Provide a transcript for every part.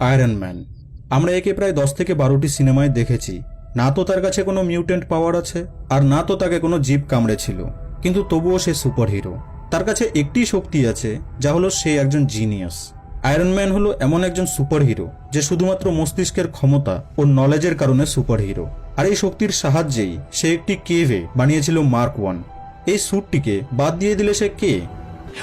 Iron man. আমরা একে প্রায় 10 থেকে 12টি সিনেমায় দেখেছি। না তো তার কাছে কোনো মিউট্যান্ট পাওয়ার আছে, আর না তো তাকে কোনো জীব কামড়েছিল, কিন্তু তবুও সে সুপার হিরো। তার কাছে একটি শক্তি আছে, যা হলো সে একজন জিনিয়াস। আয়রন ম্যান হলো এমন একজন সুপার হিরো যে শুধুমাত্র মস্তিষ্কের ক্ষমতা ও নলেজের কারণে সুপার হিরো। আর এই শক্তির সাহায্যেই সে একটি কেভে বানিয়েছিল মার্ক 1। এই স্যুটটিকে বাদ দিয়ে দিলে সে কে?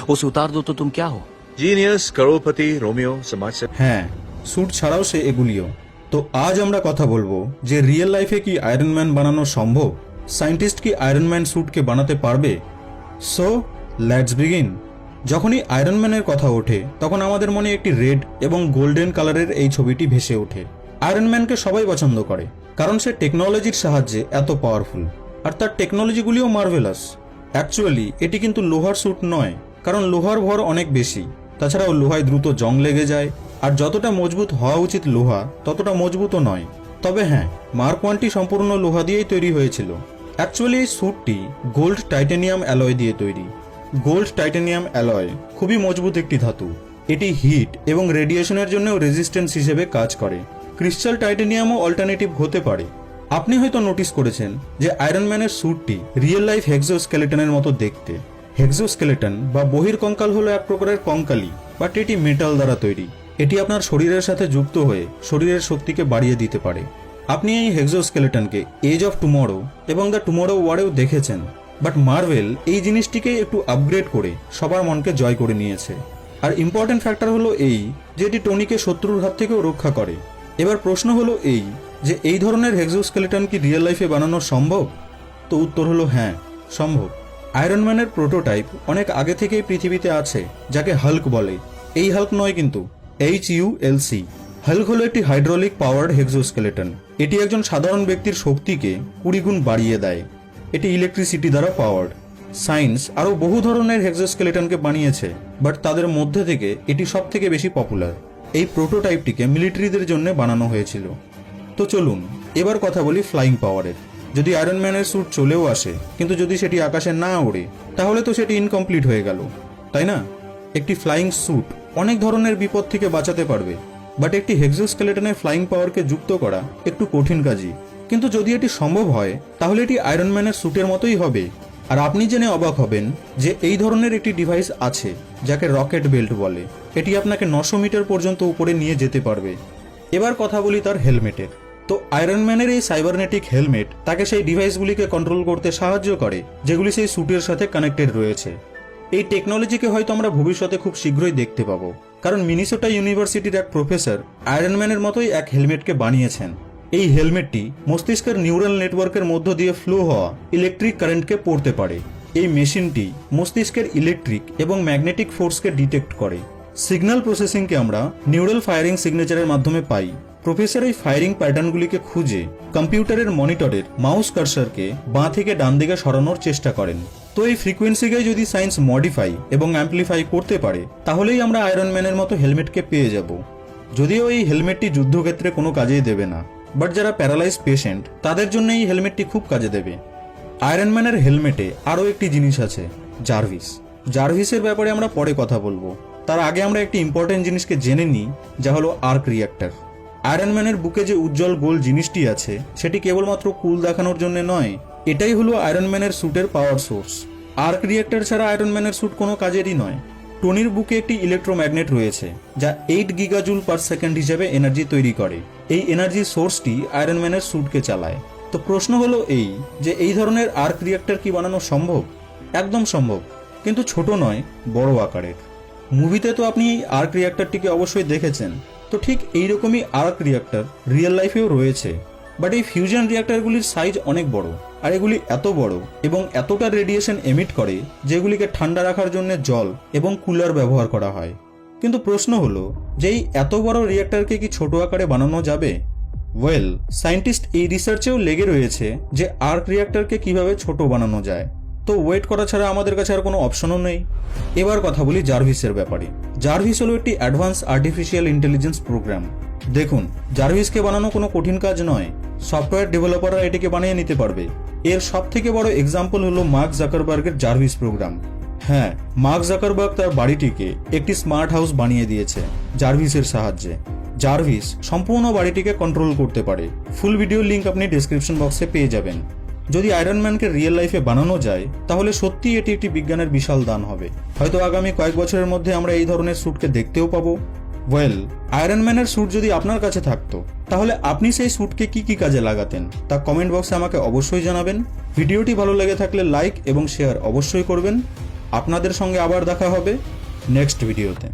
उसे उतार दो तो तुम क्या हो? जीनियस, करोड़पति, रोमियो, समाज से। হ্যাঁ, স্যুট ছাড়াও সে এগুলিও। তো আজ আমরা কথা বলবো যে রিয়েল লাইফে কি আয়রন ম্যান বানানো সম্ভব? সায়েন্টিস্ট কি আয়রন ম্যান স্যুটকে বানাতে পারবে? So let's begin. যখনই আয়রন ম্যানের কথা ওঠে তখন আমাদের মনে একটি রেড এবং গোল্ডেন কালারের এই ছবিটি ভেসে ওঠে। আয়রন ম্যানকে সবাই পছন্দ করে, কারণ সে টেকনোলজির সাহায্যে এত পাওয়ারফুল, আর তার টেকনোলজিগুলিও মার্ভেলাস। অ্যাকচুয়ালি এটি কিন্তু লোহার স্যুট নয়, কারণ লোহার ভর অনেক বেশি। তাছাড়াও লোহায় দ্রুত জং লেগে যায়, আর যতটা মজবুত হওয়া উচিত লোহা ততটা মজবুতও নয়। তবে হ্যাঁ, মার্ক 1টি সম্পূর্ণ লোহা দিয়েই তৈরি হয়েছিল। অ্যাকচুয়ালি এই স্যুটটি গোল্ড টাইটানিয়াম অ্যালয় দিয়ে তৈরি। গোল্ড টাইটানিয়াম অ্যালয় খুবই মজবুত একটি ধাতু। এটি হিট এবং রেডিয়েশনের জন্যও রেজিস্ট্যান্স হিসেবে কাজ করে। ক্রিস্টাল টাইটানিয়ামও অল্টারনেটিভ হতে পারে। আপনি হয়তো নোটিস করেছেন যে আয়রন ম্যানের স্যুটটি রিয়েল লাইফ হেক্সোস্কেলেটনের মতো দেখতে। হেক্সোস্কেলেটন বা বহির্কঙ্কাল হলো এক প্রকারের কঙ্কালি, বাট এটি মেটাল দ্বারা তৈরি। এটি আপনার শরীরের সাথে যুক্ত হয়ে শরীরের শক্তিকে বাড়িয়ে দিতে পারে। আপনি এই হেক্সোস্কেলেটনকে এজ অফ টুমরো এবং দ্য টুমরো ওয়ারেও দেখেছেন, বাট মার্ভেল এই জিনিসটিকে একটু আপগ্রেড করে সবার মনকে জয় করে নিয়েছে। আর ইম্পর্টেন্ট ফ্যাক্টর হলো এই যে এটি টনিকে শত্রুর হাত থেকেও রক্ষা করে। এবার প্রশ্ন হলো এই যে এই ধরনের হেক্সোস্কেলেটন কি রিয়েল লাইফে বানানো সম্ভব? তো উত্তর হলো হ্যাঁ, সম্ভব। আয়রন ম্যানের প্রোটোটাইপ অনেক আগে থেকেই পৃথিবীতে আছে, যাকে হাল্ক বলে। এই হাল্ক নয় কিন্তু, HULC। হাল্ক হলো একটি হাইড্রোলিক পাওয়ার্ড হেক্সোস্কেলেটন। এটি একজন সাধারণ ব্যক্তির শক্তিকে 20 গুণ বাড়িয়ে দেয়। এটি ইলেকট্রিসিটি দ্বারা পাওয়ার্ড। সায়েন্স আরও বহু ধরনের হেক্সোস্কেলেটনকে বানিয়েছে, বাট তাদের মধ্যে থেকে এটি সব থেকে বেশি পপুলার। এই প্রোটোটাইপটিকে মিলিটারিদের জন্য বানানো হয়েছিল। তো চলুন এবার কথা বলি ফ্লাইং পাওয়ারের। যদি আয়রন ম্যানের স্যুট চলেও আসে, কিন্তু যদি সেটি আকাশে না ওড়ে, তাহলে তো সেটি ইনকমপ্লিট হয়ে গেল, তাই না? একটি ফ্লাইং স্যুট অনেক ধরনের বিপদ থেকে বাঁচাতে পারবে, বাট একটি হেক্সোস্কেলেটনে ফ্লাইং পাওয়ারকে যুক্ত করা একটু কঠিন কাজই। কিন্তু যদি এটি সম্ভব হয়, তাহলে এটি আয়রন ম্যানের স্যুটের মতোই হবে। আর আপনি জেনে অবাক হবেন যে এই ধরনের একটি ডিভাইস আছে যাকে রকেট বেল্ট বলে। এটি আপনাকে 900 মিটার পর্যন্ত উপরে নিয়ে যেতে পারবে। এবার কথা বলি তার হেলমেটের। তো আয়রন ম্যানের এই সাইবারনেটিক হেলমেট তাকে সেই ডিভাইসগুলিকে কন্ট্রোল করতে সাহায্য করে যেগুলি সেই স্যুটের সাথে কানেক্টেড রয়েছে। এই টেকনোলজিকে হয়তো আমরা ভবিষ্যতে খুব শীঘ্রই দেখতে পাবো, কারণ মিনেসোটা ইউনিভার্সিটির এক প্রফেসর আয়রন ম্যানের মতোই এক হেলমেটকে বানিয়েছেন। এই হেলমেটটি মস্তিষ্কের নিউরাল নেটওয়ার্কের মধ্য দিয়ে ফ্লো হওয়া ইলেকট্রিক কারেন্টকে পড়তে পারে। এই মেশিনটি মস্তিষ্কের ইলেকট্রিক এবং ম্যাগনেটিক ফোর্সকে ডিটেক্ট করে। সিগন্যাল প্রসেসিংকে আমরা নিউরাল ফায়ারিং সিগনেচারের মাধ্যমে পাই। প্রফেসর এই ফায়ারিং প্যাটার্নগুলিকে খুঁজে কম্পিউটারের মনিটরের মাউস কার্সারকে বাঁ থেকে ডান দিকে সরানোর চেষ্টা করেন। তো এই ফ্রিকোয়েন্সিকে যদি সায়েন্স মডিফাই এবং অ্যাম্পলিফাই করতে পারে, তাহলেই আমরা আয়রন ম্যানের মতো হেলমেটকে পেয়ে যাব। যদিও এই হেলমেটটি যুদ্ধক্ষেত্রে কোনো কাজেই দেবে না, বাট যারা প্যারালাইজ পেশেন্ট তাদের জন্য এই হেলমেটটি খুব কাজে দেবে। আয়রন ম্যানের হেলমেটে আরও একটি জিনিস আছে, জার্ভিস। জার্ভিসের ব্যাপারে আমরা পরে কথা বলবো। তার আগে আমরা একটি ইম্পর্টেন্ট জিনিসকে জেনে নিই, যা হলো আর্ক রিঅ্যাক্টর। আয়রন ম্যানের বুকে যে উজ্জ্বল গোল জিনিসটি আছে, সেটি কেবলমাত্র কুল দেখানোর জন্য নয়, এটাই হলো আয়রন ম্যানের স্যুটের পাওয়ার সোর্স। আর্ক রিঅ্যাক্টর ছাড়া আয়রন ম্যানের স্যুট কোনো কাজেরই নয়। টনির বুকে একটি ইলেকট্রোম্যাগনেট রয়েছে, যা 8 গিগাজুল পার সেকেন্ড হিসেবে এনার্জি তৈরি করে। এই এনার্জি সোর্সটি আয়রন ম্যানের স্যুটকে চালায়। তো প্রশ্ন হলো এই যে এই ধরনের আর্ক রিঅ্যাক্টর কি বানানো সম্ভব? একদম সম্ভব, কিন্তু ছোট নয়, বড় আকারের। মুভিতে তো আপনি এই আর্ক রিঅ্যাক্টরটিকে অবশ্যই দেখেছেন। তো ঠিক এইরকমই আর্ক রিঅ্যাক্টর রিয়েল লাইফেও রয়েছে, বাট এই ফিউশন রিঅ্যাক্টরগুলির সাইজ অনেক বড়, আর এগুলি এত বড় এবং এতটা রেডিয়েশন এমিট করে যেগুলিকে ঠান্ডা রাখার জন্য জল এবং কুলার ব্যবহার করা হয়। কিন্তু প্রশ্ন হলো যে এই এত বড় রিঅ্যাক্টরকে কি ছোট আকারে বানানো যাবে? ওয়েল, সায়েন্টিস্ট এই রিসার্চেও লেগে রয়েছে যে আর্ক রিঅ্যাক্টরকে কিভাবে ছোট বানানো যায়। তো ওয়েট করা ছাড়া আমাদের কাছে আর কোনো অপশনও নেই। এবার কথা বলি জার্ভিসের ব্যাপারে। জার্ভিস হলো একটি অ্যাডভান্স আর্টিফিশিয়াল ইন্টেলিজেন্স প্রোগ্রাম। দেখুন, জার্ভিসকে বানানো কোনো কঠিন কাজ নয়। সফটওয়্যার ডেভেলপাররা এটিকে বানিয়ে নিতে পারবে। এর সব থেকে বড় এক্সাম্পল হলো মার্ক জাকারবার্গের জার্ভিস প্রোগ্রাম। হ্যাঁ, মার্ক জাকারবার্গ তার বাড়িটিকে একটি স্মার্ট হাউস বানিয়ে দিয়েছে জার্ভিসের সাহায্যে। জার্ভিস সম্পূর্ণ বাড়িটিকে কন্ট্রোল করতে পারে। ফুল ভিডিও লিংক আপনি ডেসক্রিপশন বক্সে পেয়ে যাবেন। যদি আয়রন ম্যানকে রিয়েল লাইফে বানানো যায় তাহলে সত্যি এটি একটি বিজ্ঞানের বিশাল দান হবে। হয়তো আগামী কয়েক বছরের মধ্যে আমরা এই ধরনের স্যুটকে দেখতেও পাবো। ওয়েল, আয়রন ম্যানের স্যুট যদি আপনার কাছে থাকতো তাহলে আপনি সেই স্যুটকে কি কি কাজে লাগাতেন তা কমেন্ট বক্সে আমাকে অবশ্যই জানাবেন। ভিডিওটি ভালো লেগে থাকলে লাইক এবং শেয়ার অবশ্যই করবেন। আপনাদের সঙ্গে আবার দেখা হবে নেক্সট ভিডিওতে।